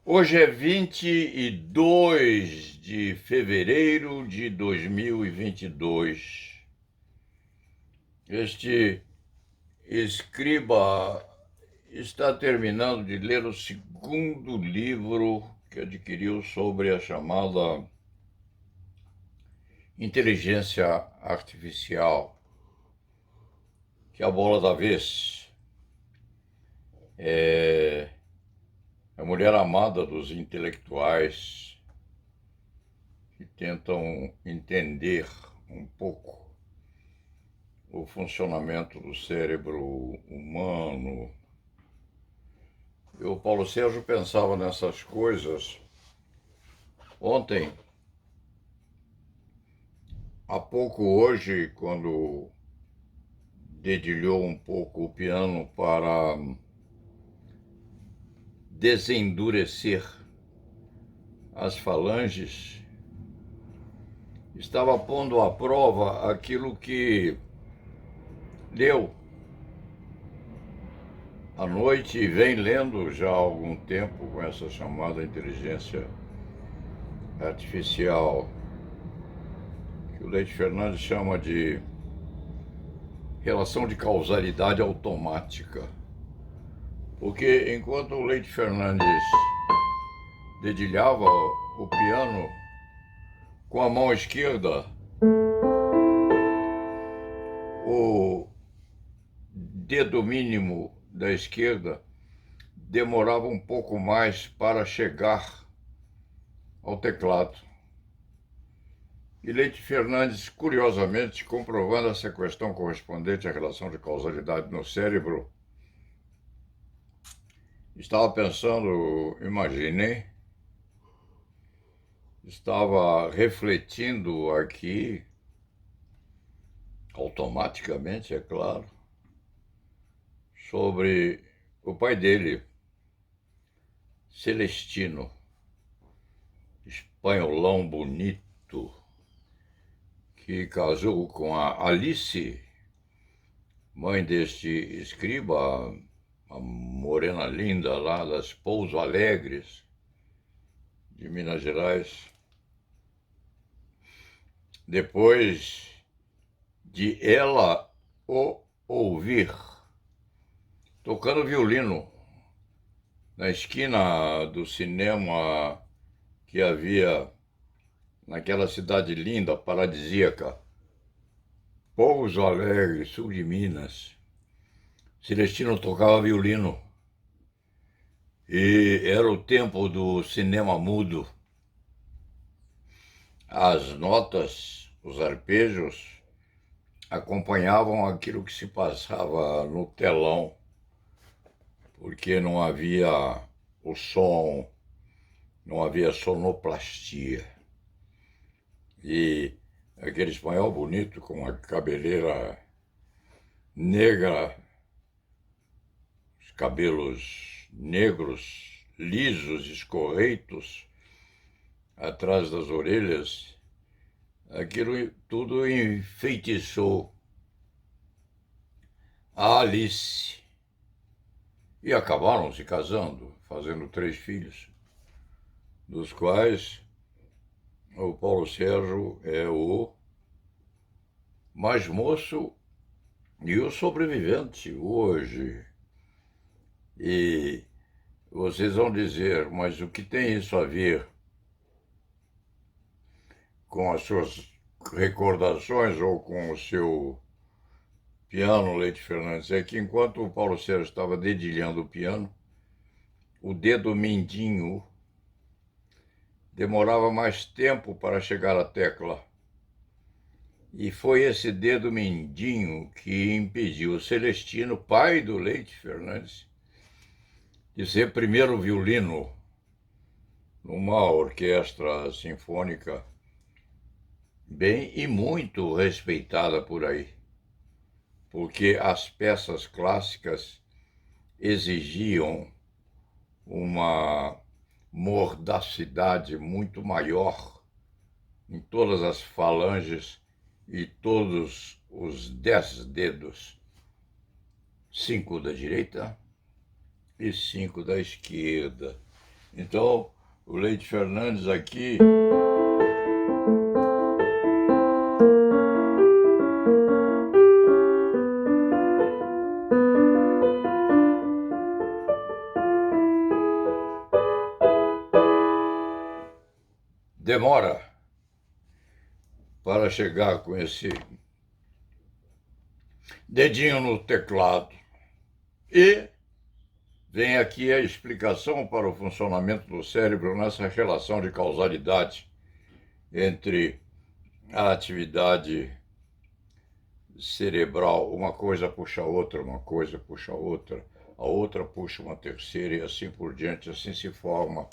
Hoje é 22 de fevereiro de 2022. Este escriba está terminando de ler o segundo livro que adquiriu sobre a chamada inteligência artificial, que é a bola da vez. É a mulher amada dos intelectuais que tentam entender um pouco o funcionamento do cérebro humano. O Paulo Sérgio pensava nessas coisas ontem, há pouco hoje, quando dedilhou um pouco o piano para desendurecer as falanges, estava pondo à prova aquilo que leu à noite e vem lendo já há algum tempo com essa chamada inteligência artificial, que o Leite Fernandes chama de relação de causalidade automática. Porque enquanto o Leite Fernandes dedilhava o piano com a mão esquerda, o dedo mínimo da esquerda demorava um pouco mais para chegar ao teclado. E Leite Fernandes, curiosamente, comprovando essa questão correspondente à relação de causalidade no cérebro, estava pensando, imaginei, estava refletindo aqui, automaticamente, é claro, sobre o pai dele, Celestino, espanholão bonito, que casou com a Alice, mãe deste escriba, a morena linda lá das Pouso Alegres, de Minas Gerais. Depois de ela o ouvir tocando violino na esquina do cinema que havia naquela cidade linda, paradisíaca, Pouso Alegre, sul de Minas. Celestino tocava violino e era o tempo do cinema mudo. As notas, os arpejos, acompanhavam aquilo que se passava no telão, porque não havia o som, não havia sonoplastia. E aquele espanhol bonito com a cabeleira negra, os cabelos negros, lisos, escorreitos, atrás das orelhas, aquilo tudo enfeitiçou a Alice. E acabaram se casando, fazendo 3 filhos, dos quais o Paulo Sérgio é o mais moço e o sobrevivente hoje. E vocês vão dizer, mas o que tem isso a ver com as suas recordações ou com o seu piano, Leite Fernandes? É que enquanto o Paulo Sérgio estava dedilhando o piano, o dedo mindinho demorava mais tempo para chegar à tecla. E foi esse dedo mindinho que impediu o Celestino, pai do Leite Fernandes, de ser primeiro violino numa orquestra sinfônica bem e muito respeitada por aí, porque as peças clássicas exigiam uma mordacidade muito maior em todas as falanges e todos os 10 dedos, 5 da direita e 5 da esquerda. Então, o Leite Fernandes aqui demora para chegar com esse dedinho no teclado. E vem aqui a explicação para o funcionamento do cérebro nessa relação de causalidade entre a atividade cerebral, uma coisa puxa a outra, uma coisa puxa a outra puxa uma terceira e assim por diante, assim se forma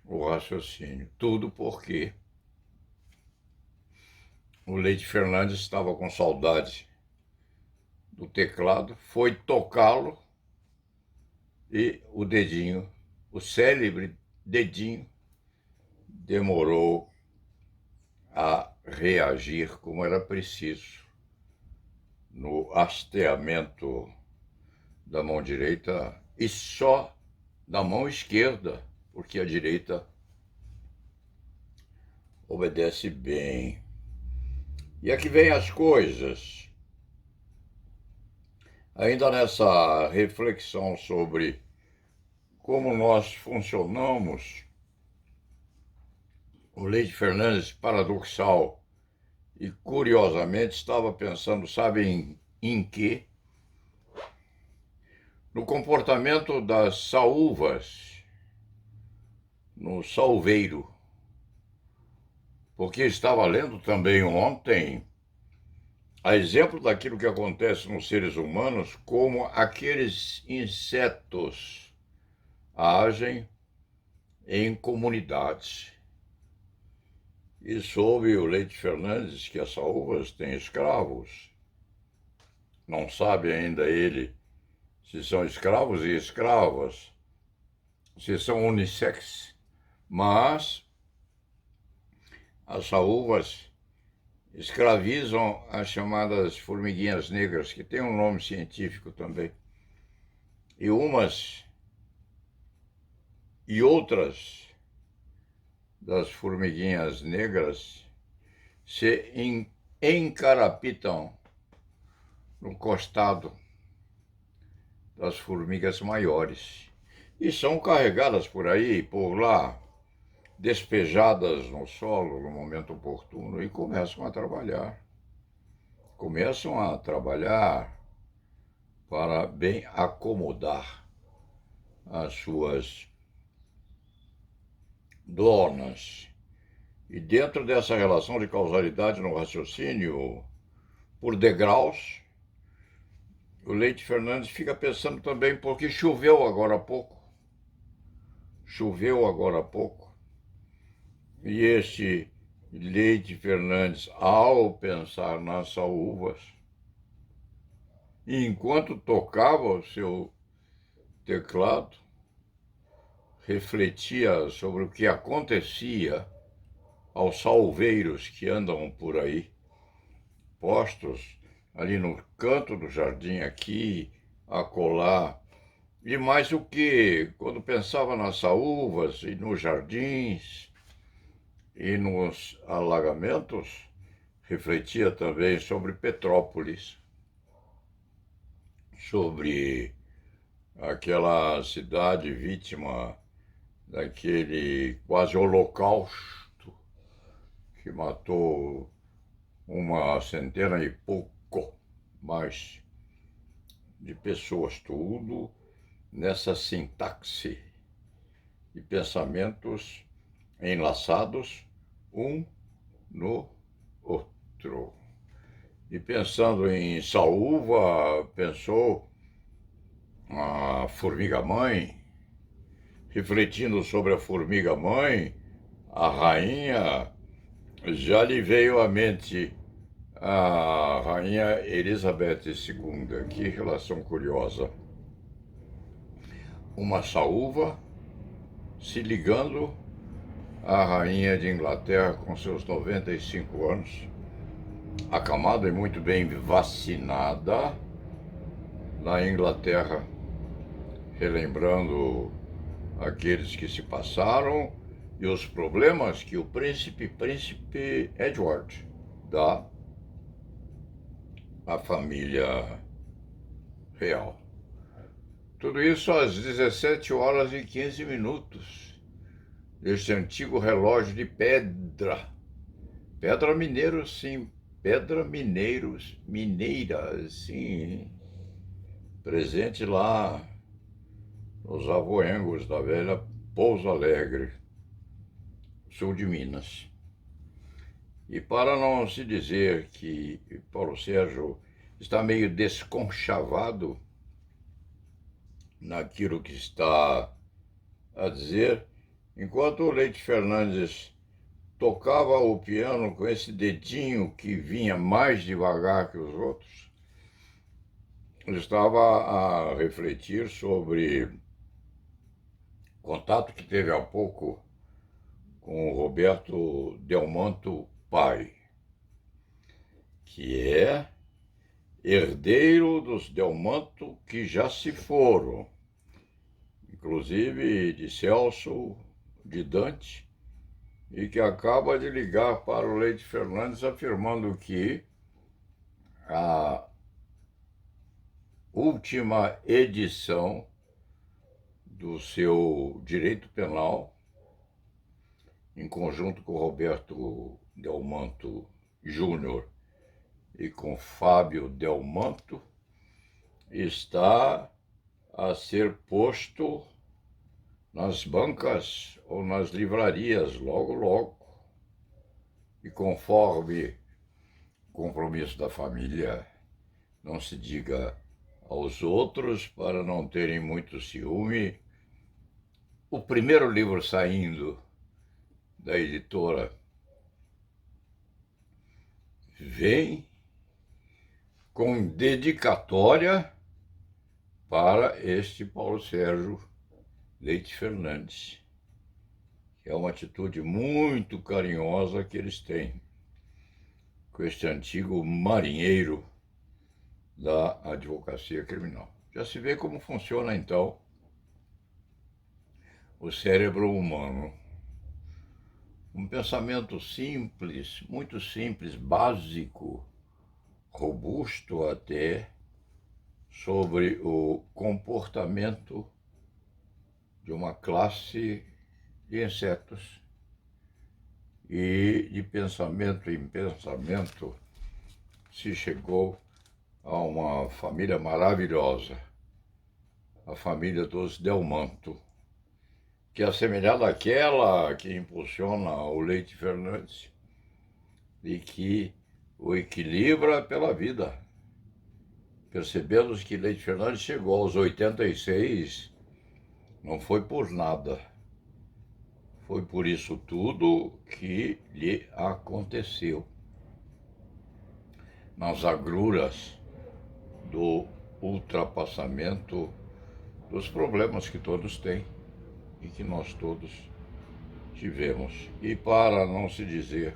o raciocínio. Tudo porque o Leite Fernandes estava com saudade do teclado, foi tocá-lo e o dedinho, o célebre dedinho, demorou a reagir como era preciso no hasteamento da mão direita e só da mão esquerda, porque a direita obedece bem. E aqui vem as coisas. Ainda nessa reflexão sobre como nós funcionamos, o Leite Fernandes, paradoxal e curiosamente, estava pensando, sabe em quê? No comportamento das saúvas no salveiro, porque estava lendo também ontem, a exemplo daquilo que acontece nos seres humanos, como aqueles insetos agem em comunidades. E soube o Leite Fernandes que as saúvas têm escravos. Não sabe ainda ele se são escravos e escravas, se são unissex, mas as saúvas escravizam as chamadas formiguinhas negras, que tem um nome científico também. E umas e outras das formiguinhas negras se encarapitam no costado das formigas maiores e são carregadas por aí, por lá, despejadas no solo no momento oportuno e começam a trabalhar. Começam a trabalhar para bem acomodar as suas donas. E dentro dessa relação de causalidade no raciocínio, por degraus, o Leite Fernandes fica pensando também porque choveu agora há pouco. Choveu agora há pouco. E este Leite Fernandes, ao pensar nas saúvas, enquanto tocava o seu teclado, refletia sobre o que acontecia aos salveiros que andam por aí, postos ali no canto do jardim, aqui, acolá. E mais o que, quando pensava nas saúvas e nos jardins e nos alagamentos, refletia também sobre Petrópolis, sobre aquela cidade vítima daquele quase holocausto que matou uma centena e pouco mais de pessoas, tudo nessa sintaxe de pensamentos enlaçados um no outro. E pensando em saúva, pensou a formiga-mãe, refletindo sobre a formiga-mãe, a rainha, já lhe veio à mente a rainha Elizabeth II. Que relação curiosa. Uma saúva se ligando à rainha de Inglaterra com seus 95 anos, acamada e muito bem vacinada na Inglaterra, relembrando aqueles que se passaram e os problemas que o príncipe Edward dá à família real. Tudo isso às 17 horas e 15 minutos, deste antigo relógio de pedra. Pedra mineiro, sim. Pedra mineira, sim. Presente lá nos avoengos da velha Pouso Alegre, sul de Minas. E para não se dizer que Paulo Sérgio está meio desconchavado naquilo que está a dizer, enquanto o Leite Fernandes tocava o piano com esse dedinho que vinha mais devagar que os outros, ele estava a refletir sobre o contato que teve há pouco com o Roberto Delmanto pai, que é herdeiro dos Delmanto que já se foram, inclusive de Celso, de Dante, e que acaba de ligar para o Leite Fernandes afirmando que a última edição do seu direito penal, em conjunto com Roberto Delmanto Júnior e com Fábio Delmanto, está a ser posto nas bancas ou nas livrarias logo, logo. E conforme o compromisso da família, não se diga aos outros para não terem muito ciúme, o primeiro livro saindo da editora vem com dedicatória para este Paulo Sérgio Leite Fernandes, que é uma atitude muito carinhosa que eles têm com este antigo marinheiro da advocacia criminal. Já se vê como funciona, então, o cérebro humano. Um pensamento simples, muito simples, básico, robusto até, sobre o comportamento de uma classe de insetos. E de pensamento em pensamento se chegou a uma família maravilhosa, a família dos Delmanto, que é assemelhada àquela que impulsiona o Leite Fernandes e que o equilibra pela vida. Percebemos que Leite Fernandes chegou aos 86, não foi por nada. Foi por isso tudo que lhe aconteceu. Nas agruras do ultrapassamento dos problemas que todos têm e que nós todos tivemos. E para não se dizer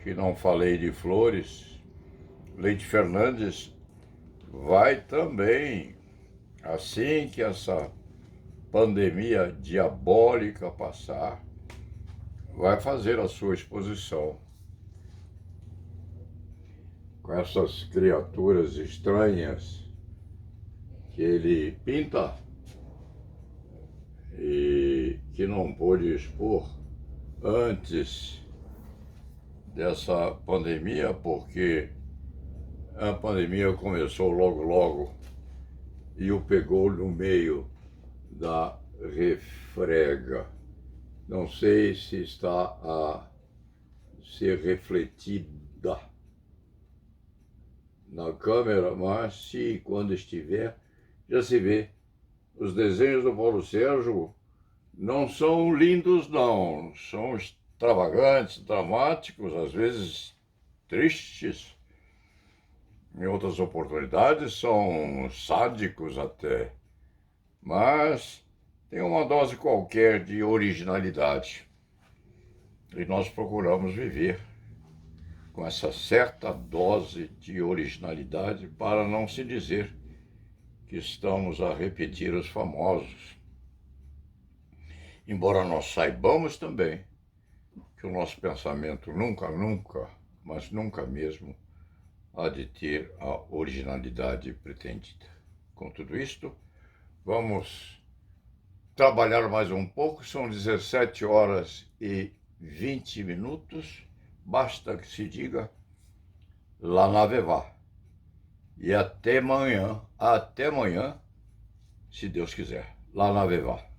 que não falei de flores, Leite Fernandes vai também, assim que essa pandemia diabólica passar, vai fazer a sua exposição com essas criaturas estranhas que ele pinta e que não pôde expor antes dessa pandemia, porque a pandemia começou logo, logo e o pegou no meio da refrega. Não sei se está a ser refletida na câmera, mas se quando estiver, já se vê. Os desenhos do Paulo Sérgio não são lindos, não. São extravagantes, dramáticos, às vezes tristes. Em outras oportunidades são sádicos até. Mas tem uma dose qualquer de originalidade. E nós procuramos viver com essa certa dose de originalidade para não se dizer que estamos a repetir os famosos. embora nós saibamos também que o nosso pensamento nunca, nunca, mas nunca mesmo, há de ter a originalidade pretendida. Com tudo isto, vamos trabalhar mais um pouco, são 17 horas e 20 minutos, basta que se diga lá na Vevá. E até amanhã, se Deus quiser, lá na Vevá.